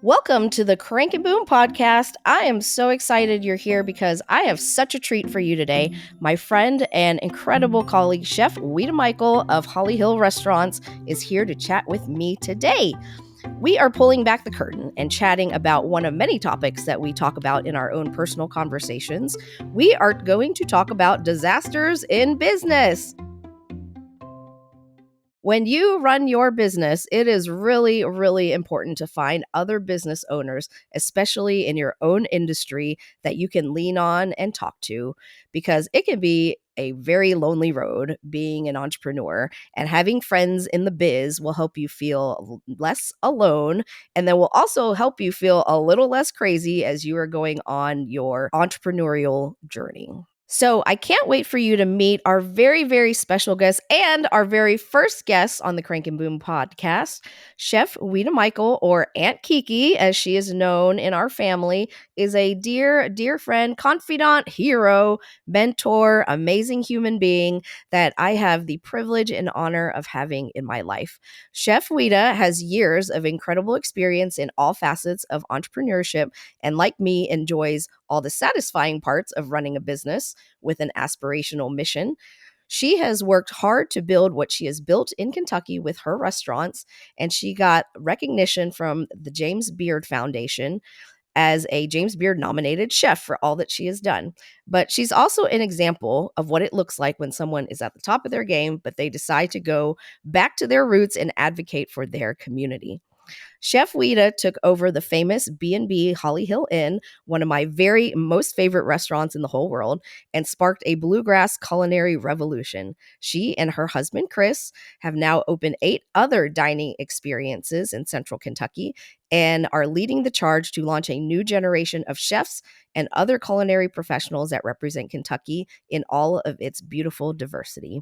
Welcome to the Crank and Boom podcast. I am so excited you're here because I have such a treat for you today. My friend and incredible colleague, Chef Ouita Michel of Holly Hill Restaurants, is here to chat with me today. We are pulling back the curtain and chatting about one of many topics that we talk about in our own personal conversations. We are going to talk about disasters in business. When you run your business, it is really, really important to find other business owners, especially in your own industry, that you can lean on and talk to, because it can be a very lonely road being an entrepreneur, and having friends in the biz will help you feel less alone, and then will also help you feel a little less crazy as you are going on your entrepreneurial journey. So I can't wait for you to meet our very, very special guest and our very first guest on the Crank and Boom podcast. Chef Ouita Michel, or Aunt Kiki, as she is known in our family, is a dear, dear friend, confidant, hero, mentor, amazing human being that I have the privilege and honor of having in my life. Chef Ouita has years of incredible experience in all facets of entrepreneurship, and like me, enjoys all the satisfying parts of running a business with an aspirational mission. She has worked hard to build what she has built in Kentucky with her restaurants, and she got recognition from the James Beard Foundation as a James Beard nominated chef for all that she has done. But she's also an example of what it looks like when someone is at the top of their game, but they decide to go back to their roots and advocate for their community. Chef Ouita took over the famous B&B Holly Hill Inn, one of my very most favorite restaurants in the whole world, and sparked a bluegrass culinary revolution. She and her husband, Chris, have now opened 8 other dining experiences in central Kentucky and are leading the charge to launch a new generation of chefs and other culinary professionals that represent Kentucky in all of its beautiful diversity.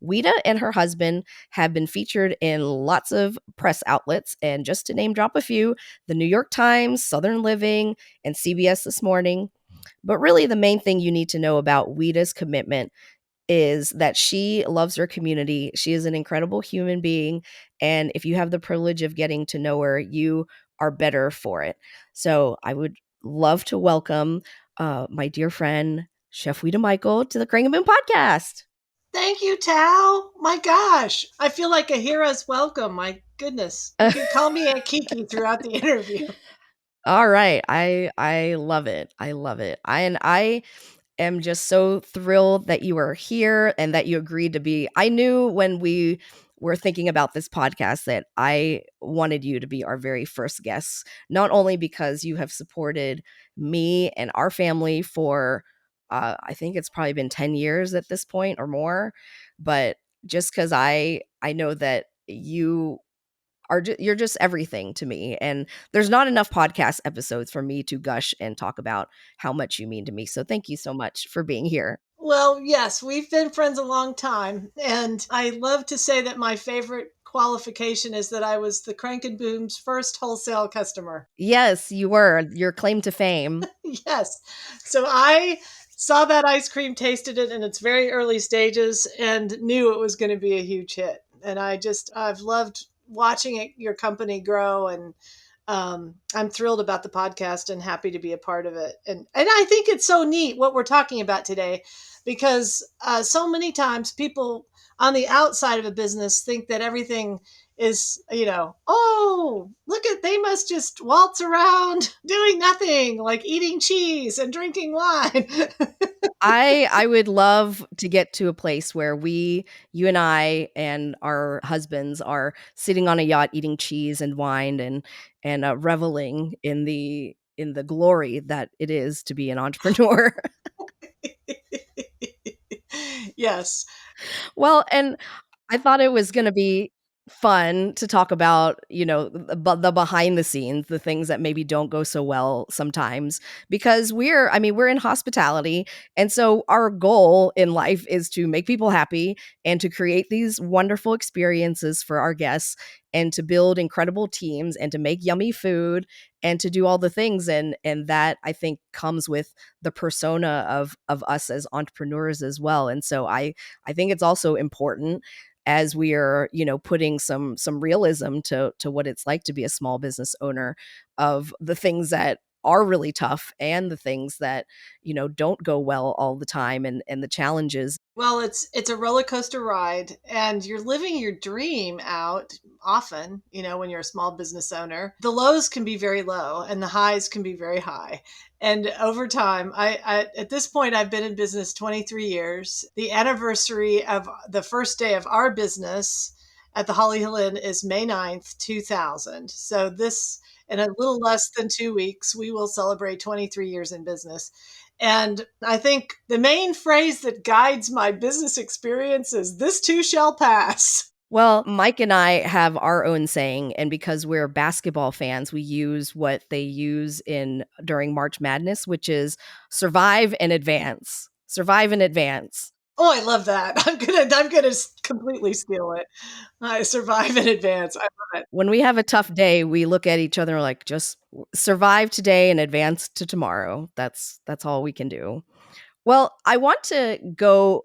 Ouita and her husband have been featured in lots of press outlets, and just to name drop a few, the New York Times, Southern Living, and CBS This Morning. But really, the main thing you need to know about Ouita's commitment is that she loves her community. She is an incredible human being, and if you have the privilege of getting to know her, you are better for it. So I would love to welcome my dear friend, Chef Ouita Michel, to the Crank and Boom podcast. Thank you, Tao. My gosh, I feel like a hero's welcome. My goodness, you can call me Aunt Kiki throughout the interview. All right. I love it. I love it. I am just so thrilled that you are here and that you agreed to be. I knew when we were thinking about this podcast that I wanted you to be our very first guest, not only because you have supported me and our family for I think it's probably been 10 years at this point or more, but just cuz I know that you're just everything to me, and there's not enough podcast episodes for me to gush and talk about how much you mean to me. So thank you so much for being here. Well, yes, we've been friends a long time, and I love to say that my favorite qualification is that I was the Crank and Boom's first wholesale customer. Yes, you were your claim to fame. Yes. So I saw that ice cream, tasted it in its very early stages, and knew it was going to be a huge hit. And I've loved watching your company grow, and I'm thrilled about the podcast and happy to be a part of it. And I think it's so neat what we're talking about today, because so many times people on the outside of a business think that everything is, oh, look at, they must just waltz around doing nothing, like eating cheese and drinking wine. I would love to get to a place where you and I and our husbands are sitting on a yacht eating cheese and wine and reveling in the glory that it is to be an entrepreneur. Yes. Well, and I thought it was gonna be fun to talk about, the behind the scenes, the things that maybe don't go so well sometimes, because we're in hospitality, and so our goal in life is to make people happy and to create these wonderful experiences for our guests and to build incredible teams and to make yummy food and to do all the things, and that I think comes with the persona of us as entrepreneurs as well. And so I think it's also important, as we are, putting some realism to what it's like to be a small business owner, of the things that are really tough and the things that don't go well all the time, and the challenges. Well, it's a roller coaster ride, and you're living your dream out often, when you're a small business owner. The lows can be very low and the highs can be very high. And over time, I at this point I've been in business 23 years. The anniversary of the first day of our business at the Holly Hill Inn is May 9th, 2000. So this in a little less than 2 weeks, we will celebrate 23 years in business. And I think the main phrase that guides my business experience is this too shall pass. Well, Mike and I have our own saying, and because we're basketball fans, we use what they use in during March Madness, which is survive and advance. Survive and advance. Oh, I love that. I'm gonna completely steal it. I survive in advance. I love it. When we have a tough day, we look at each other and we're like, just survive today and advance to tomorrow. That's all we can do. Well, I want to go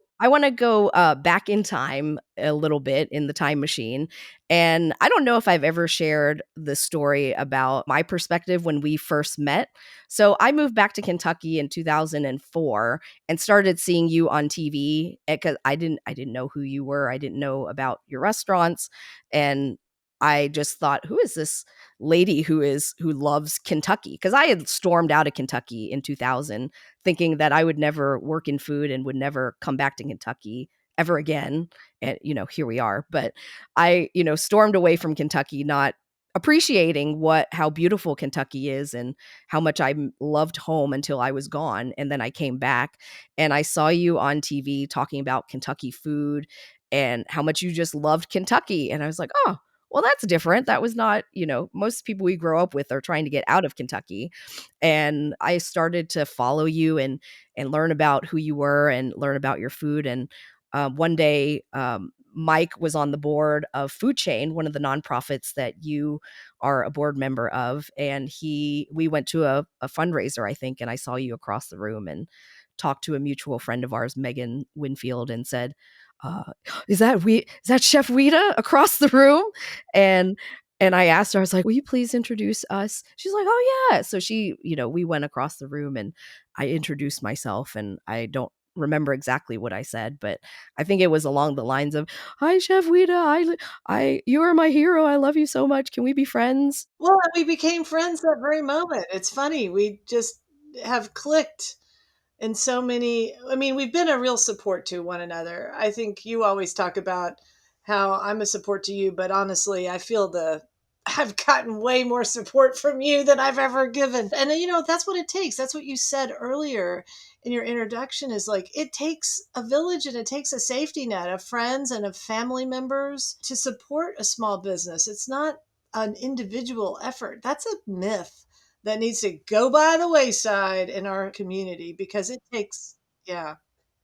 back in time a little bit in the time machine. And I don't know if I've ever shared the story about my perspective when we first met. So I moved back to Kentucky in 2004 and started seeing you on TV, because I didn't know who you were. I didn't know about your restaurants, and I just thought, who is this lady who loves Kentucky? Because I had stormed out of Kentucky in 2000, thinking that I would never work in food and would never come back to Kentucky ever again. And, here we are. But I, stormed away from Kentucky, not appreciating how beautiful Kentucky is and how much I loved home until I was gone. And then I came back and I saw you on TV talking about Kentucky food and how much you just loved Kentucky. And I was like, oh, well, that's different. That was not, most people we grow up with are trying to get out of Kentucky. And I started to follow you and learn about who you were and learn about your food. And one day, Mike was on the board of Food Chain, one of the nonprofits that you are a board member of. And we went to a fundraiser, I think, and I saw you across the room and talked to a mutual friend of ours, Megan Winfield, and said, is that Chef Ouita across the room? And I asked her, I was like, will you please introduce us? She's like, oh yeah. So she, we went across the room and I introduced myself, and I don't remember exactly what I said, but I think it was along the lines of, hi, Chef Ouita. You are my hero. I love you so much. Can we be friends? Well, we became friends that very moment. It's funny. We just have clicked in so many. I mean, we've been a real support to one another. I think you always talk about how I'm a support to you, but honestly, I feel I've gotten way more support from you than I've ever given. And that's what it takes. That's what you said earlier in your introduction, is like, it takes a village and it takes a safety net of friends and of family members to support a small business. It's not an individual effort. That's a myth that needs to go by the wayside in our community, because yeah,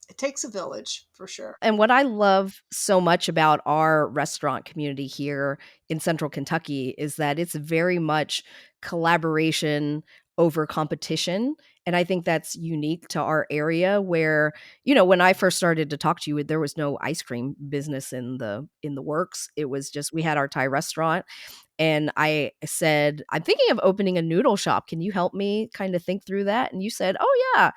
it takes a village for sure. And what I love so much about our restaurant community here in Central Kentucky is that it's very much collaboration over competition. And I think that's unique to our area, where, when I first started to talk to you, there was no ice cream business in the works. It was just, we had our Thai restaurant. And I said, I'm thinking of opening a noodle shop. Can you help me kind of think through that? And you said, oh yeah,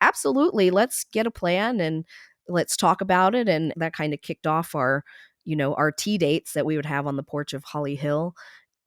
absolutely. Let's get a plan and let's talk about it. And that kind of kicked off our tea dates that we would have on the porch of Holly Hill.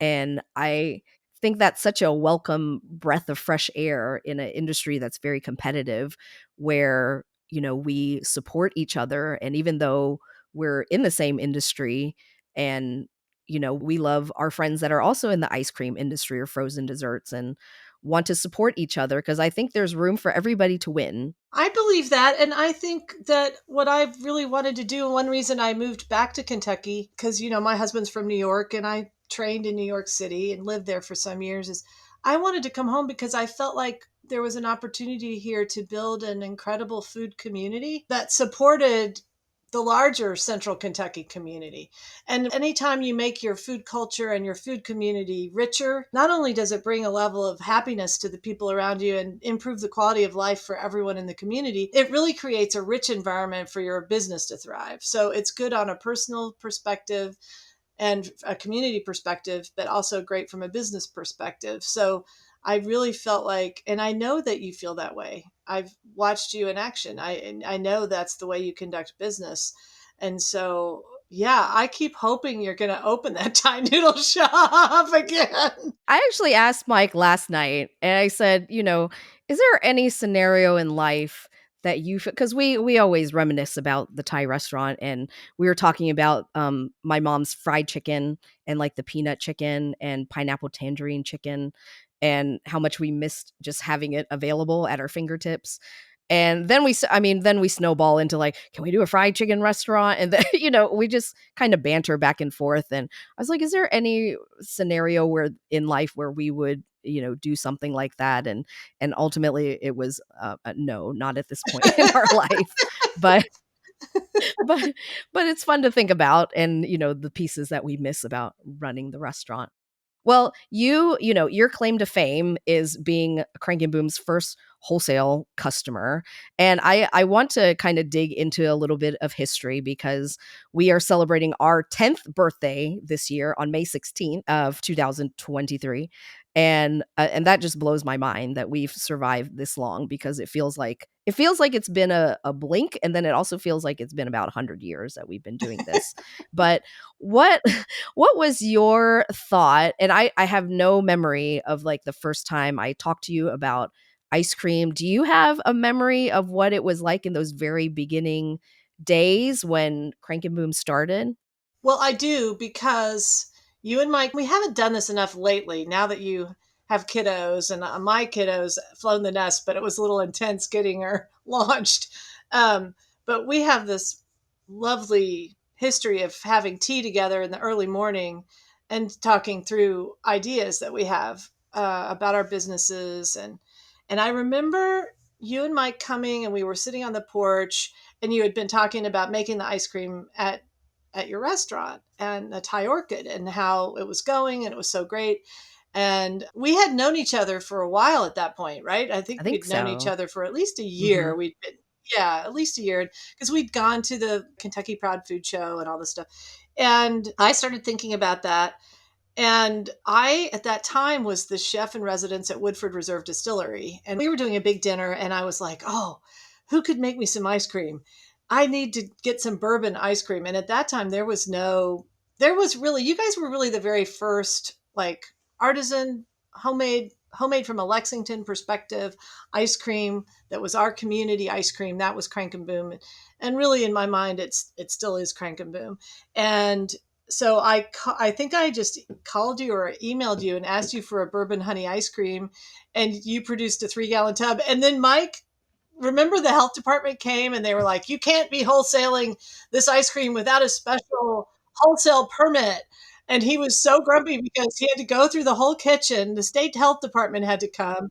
And I think that's such a welcome breath of fresh air in an industry that's very competitive, where, we support each other. And even though we're in the same industry, and, we love our friends that are also in the ice cream industry or frozen desserts, and want to support each other, because I think there's room for everybody to win. I believe that. And I think that what I really wanted to do, and one reason I moved back to Kentucky, because, my husband's from New York and I trained in New York City and lived there for some years, is I wanted to come home because I felt like there was an opportunity here to build an incredible food community that supported the larger central Kentucky community. And anytime you make your food culture and your food community richer, not only does it bring a level of happiness to the people around you and improve the quality of life for everyone in the community, it really creates a rich environment for your business to thrive. So it's good on a personal perspective and a community perspective, but also great from a business perspective. So I really felt like, and I know that you feel that way. I've watched you in action. I know that's the way you conduct business. And so, yeah, I keep hoping you're going to open that Thai noodle shop again. I actually asked Mike last night and I said, is there any scenario in life that you, because we always reminisce about the Thai restaurant, and we were talking about my mom's fried chicken and like the peanut chicken and pineapple tangerine chicken, and how much we missed just having it available at our fingertips. And then then we snowball into like, can we do a fried chicken restaurant? And then, we just kind of banter back and forth. And I was like, is there any scenario where in life where we would, do something like that? And ultimately it was no, not at this point in our life. But but but it's fun to think about, and the pieces that we miss about running the restaurant. Well, your claim to fame is being Crank and Boom's first wholesale customer. And I want to kind of dig into a little bit of history, because we are celebrating our 10th birthday this year on May 16th of 2023. And that just blows my mind that we've survived this long, because it feels like it's been a blink, and then it also feels like it's been about 100 years that we've been doing this. But what what was your thought? And I have no memory of like the first time I talked to you about ice cream. Do you have a memory of what it was like in those very beginning days when Crank and Boom started? Well, I do, because you and Mike, we haven't done this enough lately now that you have kiddos, and my kiddos flown the nest, but it was a little intense getting her launched. But we have this lovely history of having tea together in the early morning and talking through ideas that we have about our businesses. And I remember you and Mike coming, and we were sitting on the porch, and you had been talking about making the ice cream at your restaurant and the Thai Orchid, and how it was going, and it was so great. And we had known each other for a while at that point, right? I I think think we'd known each so. other for at least a year. Mhm. We'd been, yeah, at least a year, because we'd gone to the Kentucky Proud Food Show and all this stuff. And I started thinking about that. And I, at that time, was the chef in residence at Woodford Reserve Distillery. And we were doing a big dinner, and I was like, oh, who could make me some ice cream? I need to get some bourbon ice cream. And at that time, there was really, you guys were really the very first, like, artisan, homemade from a Lexington perspective ice cream that was our community ice cream. That was Crank and Boom. And really, in my mind, it still is Crank and Boom. And so I think I just called you or emailed you and asked you for a bourbon honey ice cream, and you produced a 3-gallon tub. And then Mike, remember, the health department came and they were like, you can't be wholesaling this ice cream without a special wholesale permit. And he was so grumpy because he had to go through the whole kitchen. The state health department had to come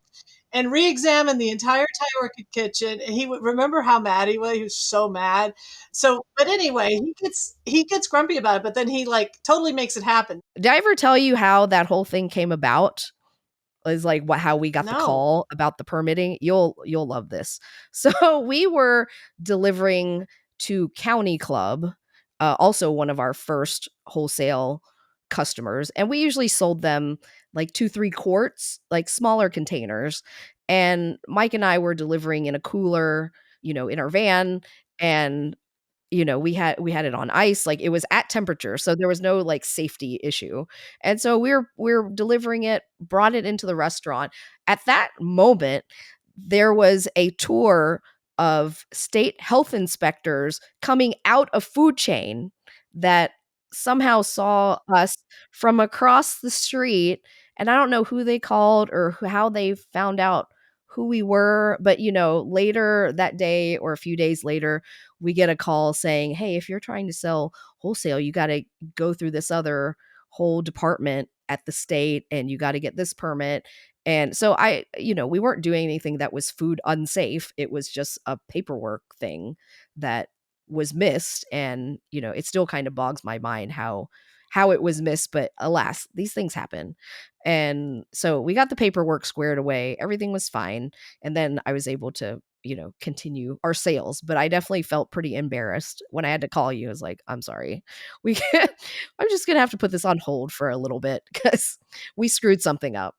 and re-examine the entire Thai Orchid kitchen. And he would remember how mad he was. He was so mad. So, but anyway, he gets grumpy about it, but then he like totally makes it happen. Did I ever tell you how that whole thing came about? Is like how we got the No. call about the permitting. You'll love this. So we were delivering to County Club, also one of our first wholesale customers, and we usually sold them like 2-3 quarts, like smaller containers. And Mike and I were delivering in a cooler, in our van, and we had it on ice, like, it was at temperature, so there was no, like, safety issue, and so we're delivering it, brought it into the restaurant. At that moment, there was a tour of state health inspectors coming out of food chain that somehow saw us from across the street, and I don't know who they called or how they found out who we were, but, later that day or a few days later, we get a call saying, "Hey, if you're trying to sell wholesale, you gotta go through this other whole department at the state, and you gotta get this permit." And so we weren't doing anything that was food unsafe. It was just a paperwork thing that was missed. And, it still kind of bogs my mind how it was missed, but alas, these things happen. And so we got the paperwork squared away. Everything was fine. And then I was able to, continue our sales. But I definitely felt pretty embarrassed when I had to call you. I was like, I'm sorry. We can't, I'm just going to have to put this on hold for a little bit because we screwed something up.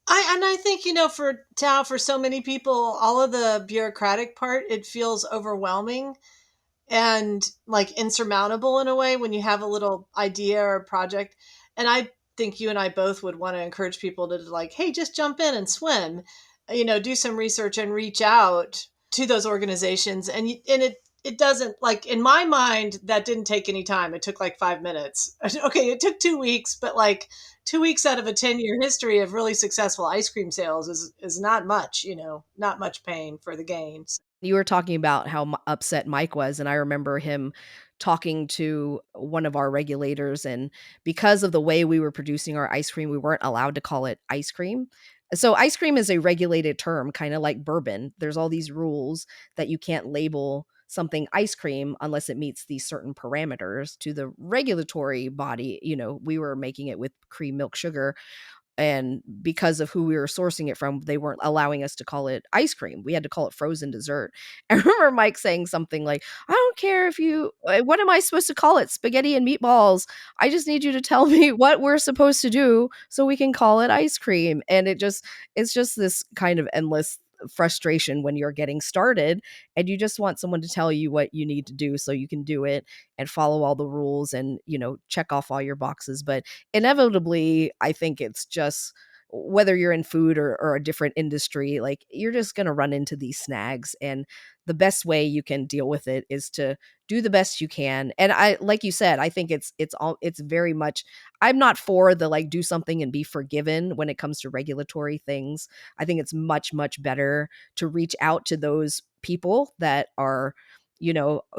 I think, for Tao, for so many people, all of the bureaucratic part, it feels overwhelming and like insurmountable in a way when you have a little idea or project. And I think you and I both would want to encourage people to like, hey, just jump in and swim, do some research and reach out to those organizations. And it doesn't, like, in my mind, that didn't take any time. It took like 5 minutes. Okay, it took 2 weeks, but like 2 weeks out of a 10-year history of really successful ice cream sales is not much, not much pain for the gains. You were talking about how upset Mike was, and I remember him talking to one of our regulators, and because of the way we were producing our ice cream, we weren't allowed to call it ice cream. So ice cream is a regulated term, kind of like bourbon. There's all these rules that you can't label something ice cream unless it meets these certain parameters. To the regulatory body, we were making it with cream milk sugar, and because of who we were sourcing it from, they weren't allowing us to call it ice cream. We had to call it frozen dessert. I remember Mike saying something like, I don't care if you, what am I supposed to call it? Spaghetti and meatballs. I just need you to tell me what we're supposed to do so we can call it ice cream. And it's just this kind of endless frustration when you're getting started and you just want someone to tell you what you need to do so you can do it and follow all the rules and, check off all your boxes. But inevitably, I think it's just whether you're in food or a different industry, like you're just going to run into these snags. And the best way you can deal with it is to do the best you can. And I, like you said, I think it's very much, I'm not for the like do something and be forgiven when it comes to regulatory things. I think it's much, much better to reach out to those people that are,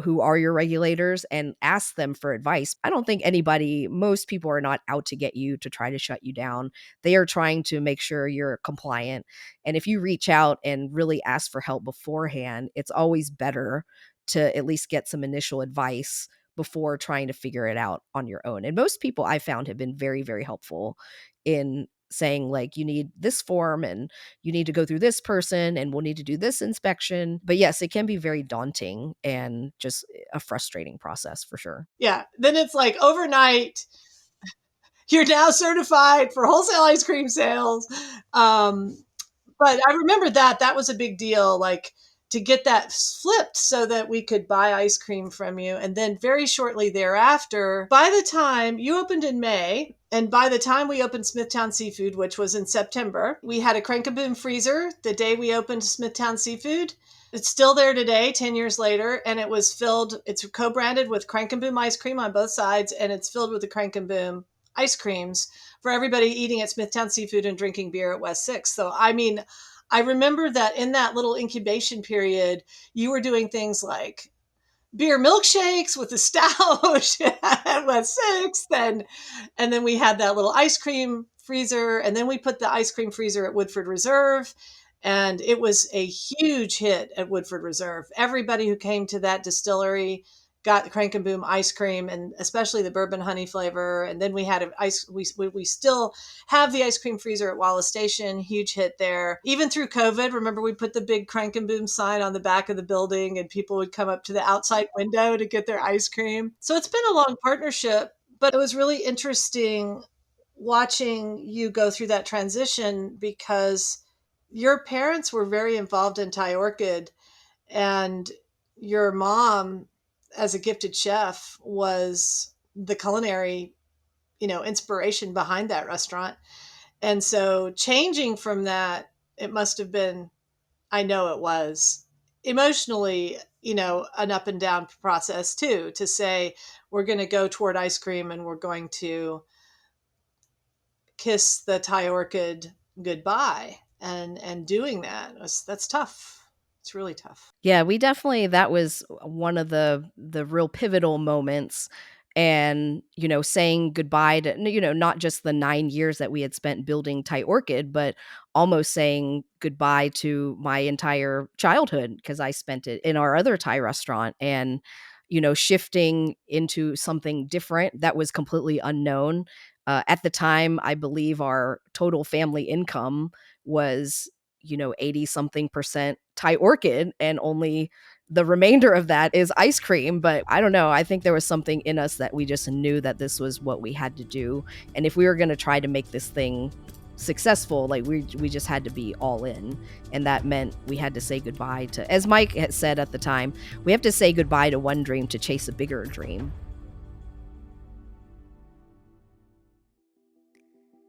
who are your regulators and ask them for advice. I don't think most people are not out to get you to try to shut you down. They are trying to make sure you're compliant. And if you reach out and really ask for help beforehand, it's always better to at least get some initial advice before trying to figure it out on your own. And most people I found have been very, very helpful in saying like, you need this form and you need to go through this person and we'll need to do this inspection. But yes, it can be very daunting and just a frustrating process for sure. Yeah. Then it's like overnight, you're now certified for wholesale ice cream sales. But I remember that was a big deal, like to get that flipped so that we could buy ice cream from you. And then very shortly thereafter, by the time you opened in May, and by the time we opened Smithtown Seafood, which was in September, we had a Crank-A-Boom freezer the day we opened Smithtown Seafood. It's still there today, 10 years later, and it was filled, it's co-branded with Crank-A-Boom ice cream on both sides, and it's filled with the Crank-A-Boom ice creams for everybody eating at Smithtown Seafood and drinking beer at West 6. So, I mean, I remember that in that little incubation period, you were doing things like beer milkshakes with the stout at West 6th. And then we had that little ice cream freezer. And then we put the ice cream freezer at Woodford Reserve. And it was a huge hit at Woodford Reserve. Everybody who came to that distillery got the Crank and Boom ice cream, and especially the bourbon honey flavor. And then we had we still have the ice cream freezer at Wallace Station, huge hit there. Even through COVID, remember we put the big Crank and Boom sign on the back of the building and people would come up to the outside window to get their ice cream. So it's been a long partnership, but it was really interesting watching you go through that transition because your parents were very involved in Thai Orchid, and your mom, as a gifted chef, was the culinary, inspiration behind that restaurant. And so changing from that, it must have been, I know it was emotionally, an up and down process too, to say, we're going to go toward ice cream and we're going to kiss the Thai Orchid goodbye. And doing that's tough. It's really tough. Yeah, we definitely, that was one of the real pivotal moments. And, saying goodbye to, not just the 9 years that we had spent building Thai Orchid, but almost saying goodbye to my entire childhood because I spent it in our other Thai restaurant. And shifting into something different that was completely unknown. At the time, I believe our total family income was, 80 something percent Thai orchid, and only the remainder of that is ice cream. But I don't know. I think there was something in us that we just knew that this was what we had to do. And if we were going to try to make this thing successful, like we just had to be all in. And that meant we had to say goodbye to, as Mike had said at the time, we have to say goodbye to one dream to chase a bigger dream.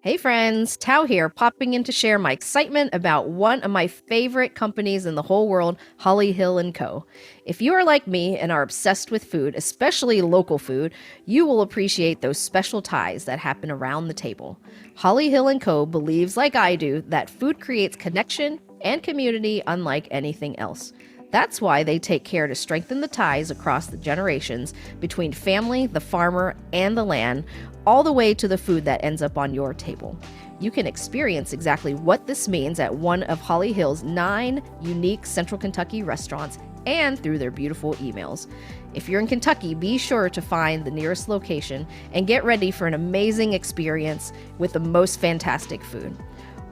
Hey friends, Tao here, popping in to share my excitement about one of my favorite companies in the whole world, Holly Hill & Co. If you are like me and are obsessed with food, especially local food, you will appreciate those special ties that happen around the table. Holly Hill & Co. believes, like I do, that food creates connection and community unlike anything else. That's why they take care to strengthen the ties across the generations between family, the farmer, and the land, all the way to the food that ends up on your table. You can experience exactly what this means at one of Holly Hill's 9 unique Central Kentucky restaurants and through their beautiful emails. If you're in Kentucky, be sure to find the nearest location and get ready for an amazing experience with the most fantastic food.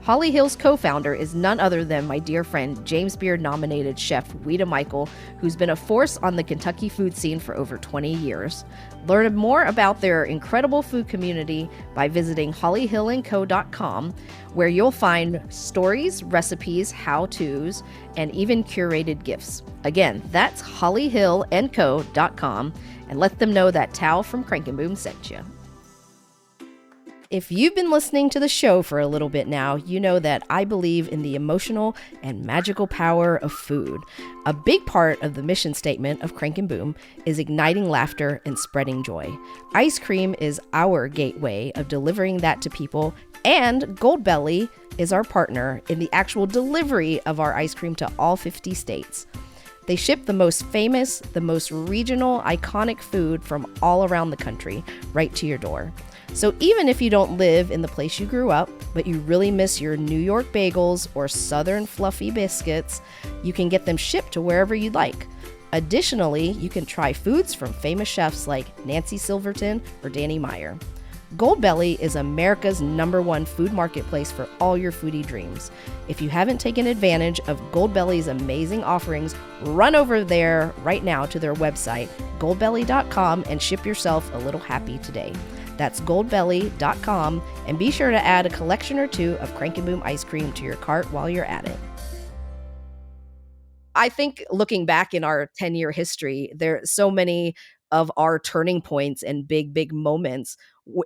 Holly Hill's co-founder is none other than my dear friend, James Beard-nominated chef Ouita Michel, who's been a force on the Kentucky food scene for over 20 years. Learn more about their incredible food community by visiting hollyhillandco.com, where you'll find stories, recipes, how-tos, and even curated gifts. Again, that's hollyhillandco.com, and let them know that Tao from Crank and Boom sent you. If you've been listening to the show for a little bit now, you know that I believe in the emotional and magical power of food. A big part of the mission statement of Crank and Boom is igniting laughter and spreading joy. Ice cream is our gateway of delivering that to people, and Goldbelly is our partner in the actual delivery of our ice cream to all 50 states. They ship the most famous, the most regional, iconic food from all around the country right to your door. So even if you don't live in the place you grew up, but you really miss your New York bagels or Southern fluffy biscuits, you can get them shipped to wherever you'd like. Additionally, you can try foods from famous chefs like Nancy Silverton or Danny Meyer. Goldbelly is America's #1 food marketplace for all your foodie dreams. If you haven't taken advantage of Goldbelly's amazing offerings, run over there right now to their website, goldbelly.com, and ship yourself a little happy today. That's goldbelly.com, and be sure to add a collection or two of Crank and Boom ice cream to your cart while you're at it. I think looking back in our 10-year history, there are so many of our turning points and big moments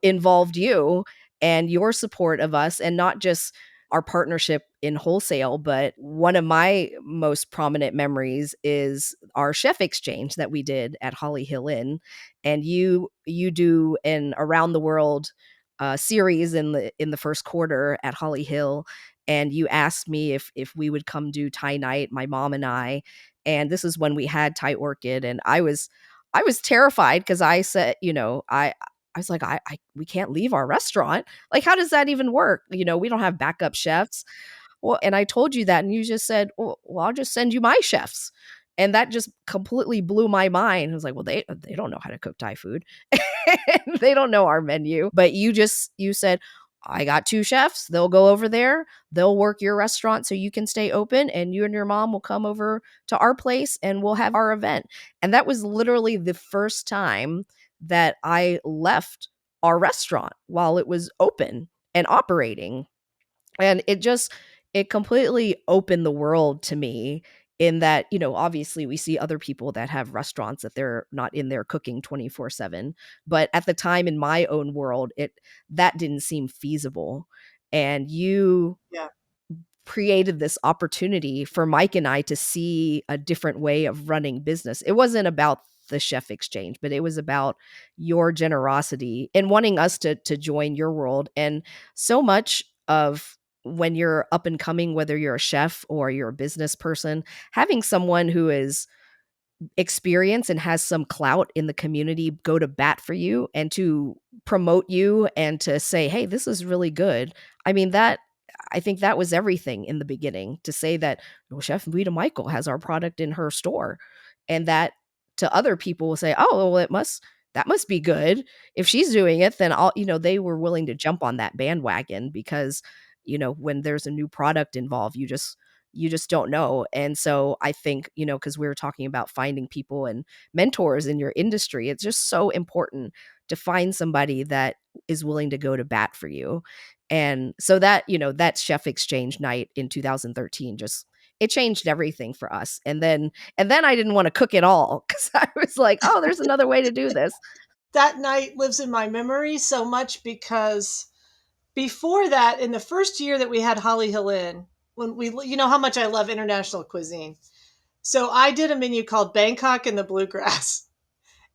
involved you and your support of us, and not just our partnership in wholesale, but one of my most prominent memories is our chef exchange that we did at Holly Hill Inn. And you do an around the world series in the first quarter at Holly Hill, and you asked me if we would come do Thai night, my mom and I. And this is when we had Thai Orchid, and I was terrified because I said, I was like, we can't leave our restaurant. Like, how does that even work? We don't have backup chefs. Well, and I told you that, and you just said, well, I'll just send you my chefs. And that just completely blew my mind. I was like, well, they don't know how to cook Thai food. They don't know our menu. But you said, I got 2 chefs. They'll go over there. They'll work your restaurant so you can stay open, and you and your mom will come over to our place and we'll have our event. And that was literally the first time that I left our restaurant while it was open and operating. And it completely opened the world to me, in that, obviously we see other people that have restaurants that they're not in there cooking 24/7. But at the time in my own world, that didn't seem feasible. And you Yeah. created this opportunity for Mike and I to see a different way of running business. It wasn't about the chef exchange, but it was about your generosity and wanting us to join your world. And so much of when you're up and coming, whether you're a chef or you're a business person, having someone who is experienced and has some clout in the community go to bat for you and to promote you and to say, hey, this is really good. I mean, I think that was everything in the beginning, to say that, well, Chef Vita Michael has our product in her store. And that to other people will say, oh, well, that must be good. If she's doing it, then they were willing to jump on that bandwagon because, when there's a new product involved, you just don't know. And so I think, because we were talking about finding people and mentors in your industry, it's just so important to find somebody that is willing to go to bat for you. And so that chef exchange night in 2013 just it changed everything for us. And then I didn't want to cook at all because I was like, oh, there's another way to do this. That night lives in my memory so much because before that, in the first year that we had Holly Hill Inn, when you know how much I love international cuisine. So I did a menu called Bangkok and the Bluegrass.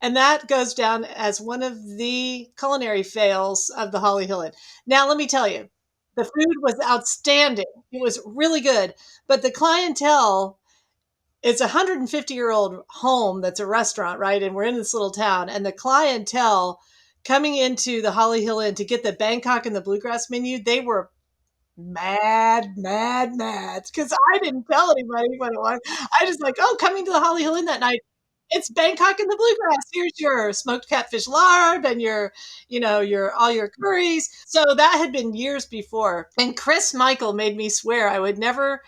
And that goes down as one of the culinary fails of the Holly Hill Inn. Now, let me tell you, the food was outstanding. It was really good. But the clientele, it's a 150-year-old home that's a restaurant, right? And we're in this little town. And the clientele coming into the Holly Hill Inn to get the Bangkok and the Bluegrass menu, they were mad, mad, mad. Because I didn't tell anybody what it was. I just like, oh, coming to the Holly Hill Inn that night, it's Bangkok and the Bluegrass. Here's your smoked catfish larb and your all your curries. So that had been years before. And Chris Michael made me swear I would never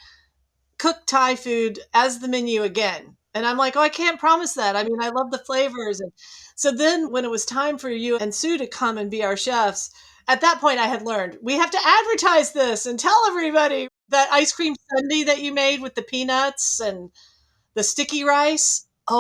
cook Thai food as the menu again. And I'm like, oh, I can't promise that. I mean, I love the flavors. And so then when it was time for you and Sue to come and be our chefs, at that point I had learned we have to advertise this and tell everybody that ice cream sundae that you made with the peanuts and the sticky rice. I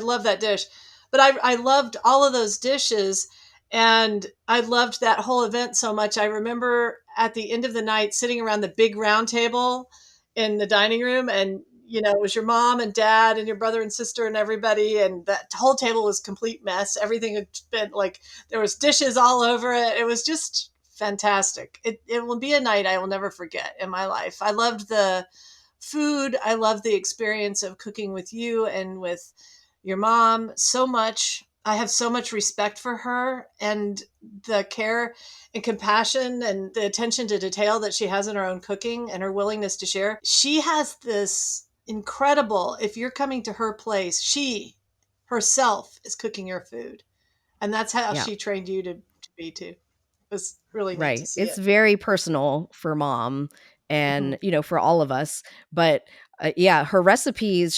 love that dish. But I loved all of those dishes. And I loved that whole event so much. I remember at the end of the night sitting around the big round table in the dining room, and it was your mom and dad and your brother and sister and everybody, and that whole table was a complete mess. Everything had been like there was dishes all over it. It was just fantastic. It will be a night I will never forget in my life. I loved the food. I loved the experience of cooking with you and with your mom so much. I have so much respect for her and the care and compassion and the attention to detail that she has in her own cooking and her willingness to share. She has this incredible, if you're coming to her place, she herself is cooking your food. And that's how Yeah. she trained you to be too. It was really neat to Right. see It's it. very personal for mom Mhm. and, for all of us. But yeah, her recipes,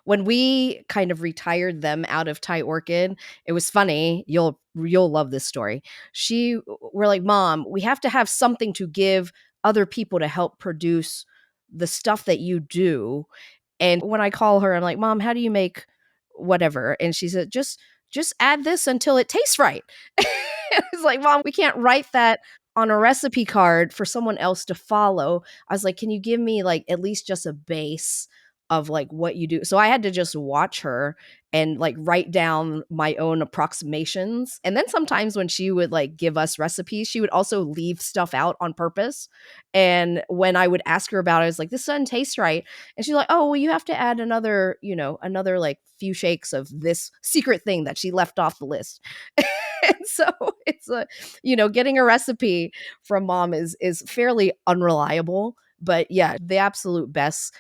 when we kind of retired them out of Thai Orchid, it was funny. You'll love this story. We're like, Mom, we have to have something to give other people to help produce the stuff that you do. And when I call her, I'm like, Mom, how do you make whatever? And she said, just add this until it tastes right. It's like, Mom, we can't write that on a recipe card for someone else to follow. I was like, can you give me like at least just a base of like what you do? So I had to just watch her and like write down my own approximations. And then sometimes when she would like give us recipes, she would also leave stuff out on purpose. And when I would ask her about it, I was like, this doesn't taste right. And she's like, oh, well, you have to add another like few shakes of this secret thing that she left off the list. And so it's getting a recipe from mom is fairly unreliable. But yeah, the absolute best,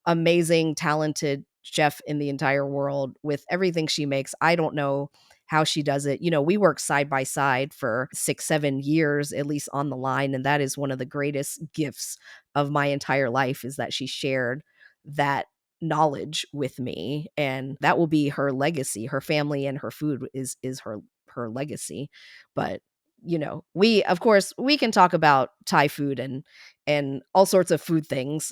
amazing, talented chef in the entire world with everything she makes. I don't know how she does it. We work side by side for 6-7 years, at least on the line. And that is one of the greatest gifts of my entire life is that she shared that knowledge with me. And that will be her legacy. Her family and her food is her legacy. But we of course we can talk about Thai food and all sorts of food things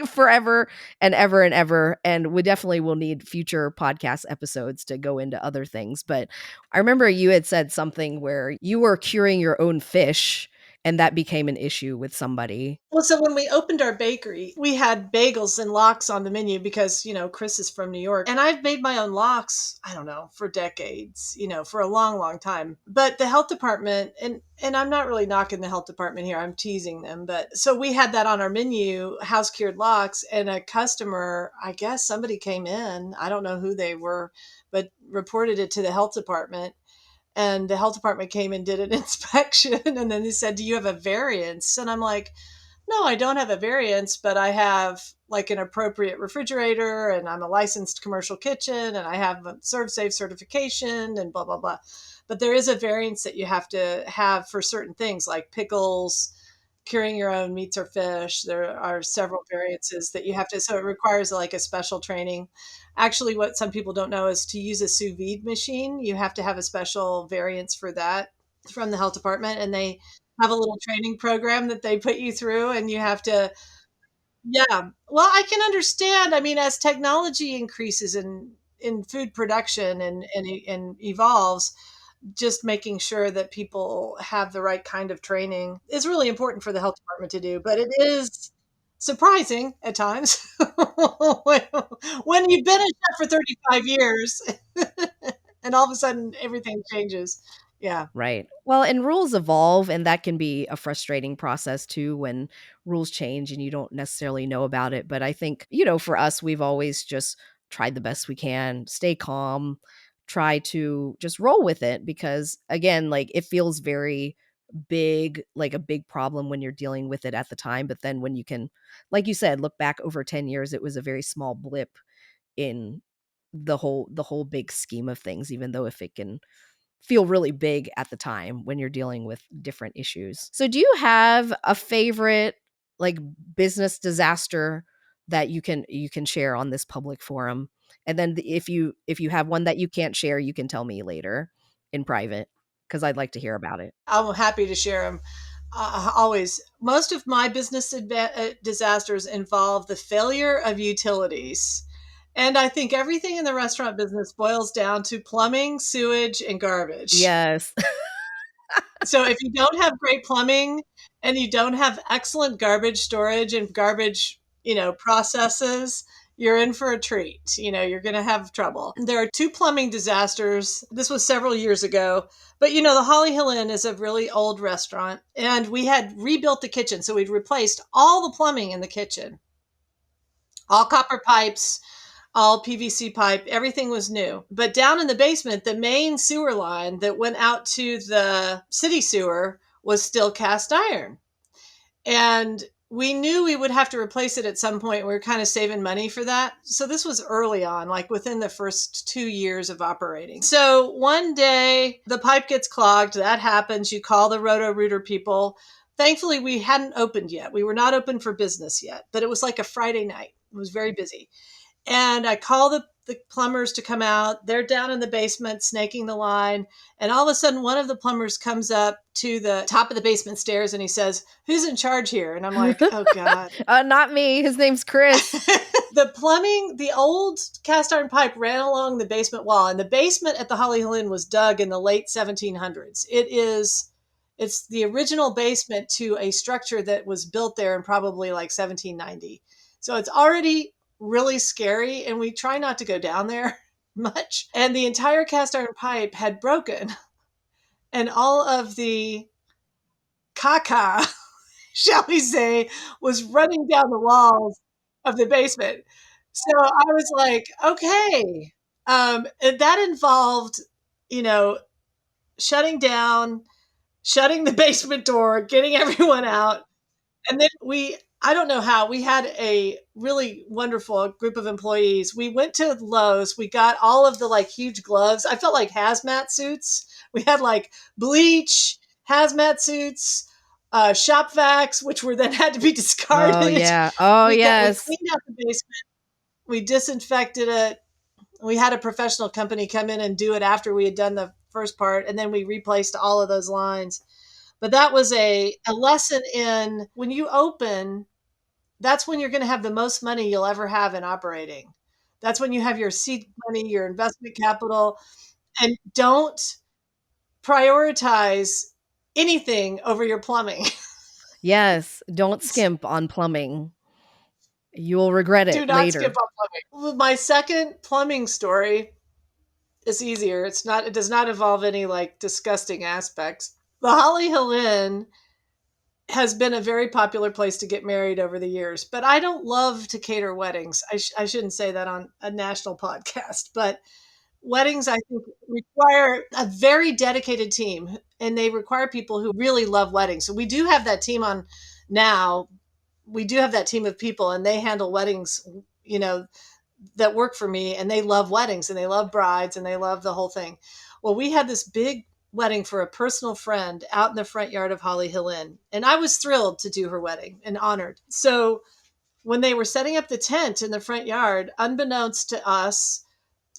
forever and ever and ever, and we definitely will need future podcast episodes to go into other things. But I remember you had said something where you were curing your own fish and that became an issue with somebody. Well, so when we opened our bakery, we had bagels and lox on the menu because, Chris is from New York. And I've made my own lox, I don't know, for decades, for a long, long time. But the health department, and I'm not really knocking the health department here, I'm teasing them. But so we had that on our menu, house cured lox, and a customer, I guess somebody came in, I don't know who they were, but reported it to the health department. And the health department came and did an inspection. And then they said, do you have a variance? And I'm like, No, I don't have a variance, but I have like an appropriate refrigerator, and I'm a licensed commercial kitchen, and I have a serve safe certification and blah blah blah. But there is a variance that you have to have for certain things like pickles, curing your own meats or fish. There are several variances that you have to, so it requires like a special training. Actually, what some people don't know is to use a sous vide machine, you have to have a special variance for that from the health department, and they have a little training program that they put you through, and you have to, yeah. Well, I can understand. I mean, as technology increases in food production and evolves, just making sure that people have the right kind of training is really important for the health department to do. But it is surprising at times when you've been a chef for 35 years and all of a sudden everything changes. Yeah. Right. Well, and rules evolve, and that can be a frustrating process too when rules change and you don't necessarily know about it. But I think, for us, we've always just tried the best we can, stay calm, try to just roll with it because, again, like it feels very big, like a big problem when you're dealing with it at the time. But then when you can, like you said, look back over 10 years, it was a very small blip in the whole big scheme of things, even though if it can feel really big at the time when you're dealing with different issues. So do you have a favorite like business disaster that you can share on this public forum? And then if you have one that you can't share, you can tell me later in private because I'd like to hear about it. I'm happy to share them. Always. Most of my business disasters involve the failure of utilities. And I think everything in the restaurant business boils down to plumbing, sewage, and garbage. Yes. So if you don't have great plumbing and you don't have excellent garbage storage and garbage, processes, you're in for a treat. You're going to have trouble. There are two plumbing disasters. This was several years ago, but the Holly Hill Inn is a really old restaurant, and we had rebuilt the kitchen. So we'd replaced all the plumbing in the kitchen, all copper pipes, all PVC pipe, everything was new. But down in the basement, the main sewer line that went out to the city sewer was still cast iron. And we knew we would have to replace it at some point. We were kind of saving money for that. So this was early on, like within the first 2 years of operating. So one day the pipe gets clogged. That happens. You call the Roto-Rooter people. Thankfully, we hadn't opened yet. We were not open for business yet, but it was like a Friday night. It was very busy. And I call the plumbers to come out. They're down in the basement snaking the line. And all of a sudden, one of the plumbers comes up to the top of the basement stairs and he says, "Who's in charge here?" And I'm like, oh, God. Not me. His name's Chris. The plumbing, the old cast iron pipe ran along the basement wall. And the basement at the Holly Hill Inn was dug in the late 1700s. It's the original basement to a structure that was built there in probably like 1790. So it's already really scary, and we try not to go down there much. And the entire cast iron pipe had broken, and all of the caca, shall we say, was running down the walls of the basement. So I was like, okay. And that involved, you know, shutting down, shutting the basement door, getting everyone out. And then I don't know how, we had a really wonderful group of employees. We went to Lowe's. We got all of the like huge gloves. I felt like hazmat suits. We had like bleach, hazmat suits, shop vacs, which were then had to be Oh discarded. yeah. Oh We yes. cleaned out the basement. We disinfected it. We had a professional company come in and do it after we had done the first part. And then we replaced all of those lines. But that was a lesson in when you open, that's when you're going to have the most money you'll ever have in operating. That's when you have your seed money, your investment capital, and don't prioritize anything over your plumbing. Yes. Don't skimp on plumbing. You'll regret Do it not skip later. on plumbing. My second plumbing story is easier. It does not involve any like disgusting aspects. The Holly Hill Inn has been a very popular place to get married over the years, but I don't love to cater weddings. I shouldn't say that on a national podcast, but weddings, I think, require a very dedicated team, and they require people who really love weddings. So we do have that team on now, we do have that team of people, and they handle weddings, you know, that work for me, and they love weddings and they love brides and they love the whole thing. Well, we had this big wedding for a personal friend out in the front yard of Holly Hill Inn, and I was thrilled to do her wedding and honored. So when they were setting up the tent in the front yard, unbeknownst to us,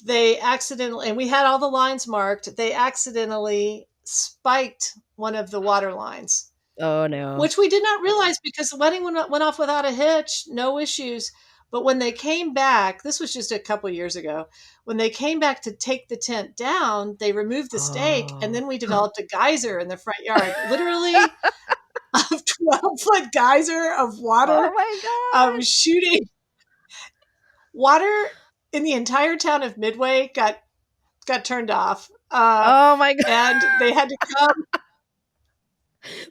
they accidentally, and we had all the lines marked, they accidentally spiked one of the water lines, Oh no. which we did not realize because the wedding went off without a hitch, no issues. But when they came back, this was just a couple years ago, when they came back to take the tent down, they removed the stake, and Oh. then we developed a geyser in the front yard, literally a 12-foot geyser of Oh water, my gosh. shooting water in the entire town of Midway got turned off, Oh my god. and they had to come,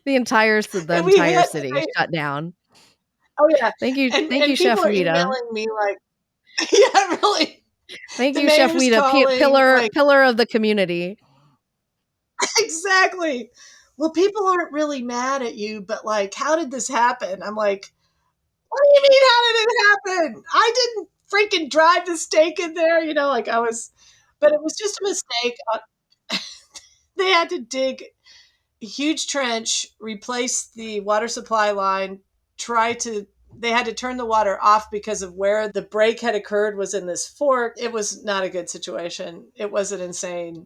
The and we entire had, city they, shut down. oh yeah, Thank and you, people Chef are Ouita. emailing me like, yeah, really. Thank The you, Chef mayor's Ouita, calling, like, pillar of the community. exactly. Well, people aren't really mad at you, but like, how did this happen? I'm like, what do you mean, how did it happen? I didn't freaking drive the stake in there, like I was, but it was just a mistake. They had to dig a huge trench, replace the water supply line, they had to turn the water off because of where the break had occurred was in this fork. It was not a good situation. It was an insane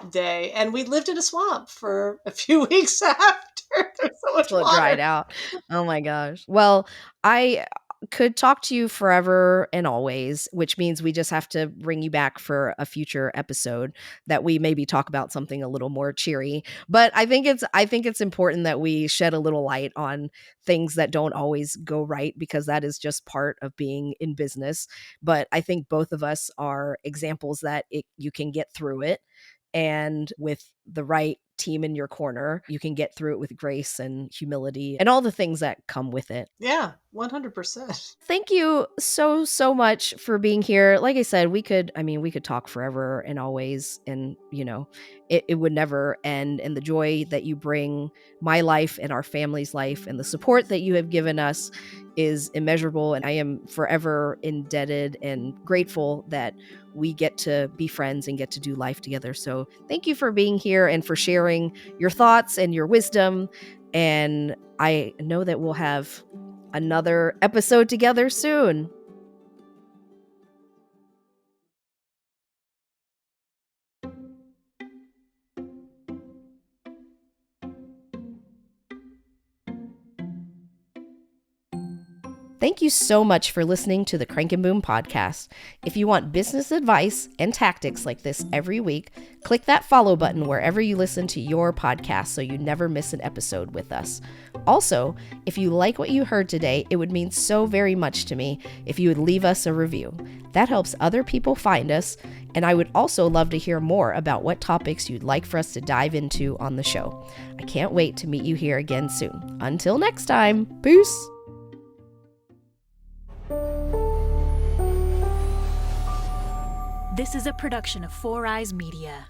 day. And we lived in a swamp for a few weeks after. There's so much Till it dried water. out. Oh my gosh. Well, I could talk to you forever and always, which means we just have to bring you back for a future episode that we maybe talk about something a little more cheery. But I think it's important that we shed a little light on things that don't always go right, because that is just part of being in business. But I think both of us are examples that you can get through it, and with the right team in your corner, you can get through it with grace and humility and all the things that come with it. Yeah, 100%. Thank you so, so much for being here. Like I said, we could talk forever and always, and it would never end. And the joy that you bring my life and our family's life and the support that you have given us is immeasurable. And I am forever indebted and grateful that we get to be friends and get to do life together. So thank you for being here and for sharing your thoughts and your wisdom. And I know that we'll have another episode together soon. Thank you so much for listening to the Crank and Boom podcast. If you want business advice and tactics like this every week, click that follow button wherever you listen to your podcast so you never miss an episode with us. Also, if you like what you heard today, it would mean so very much to me if you would leave us a review. That helps other people find us, and I would also love to hear more about what topics you'd like for us to dive into on the show. I can't wait to meet you here again soon. Until next time, peace! This is a production of Four Eyes Media.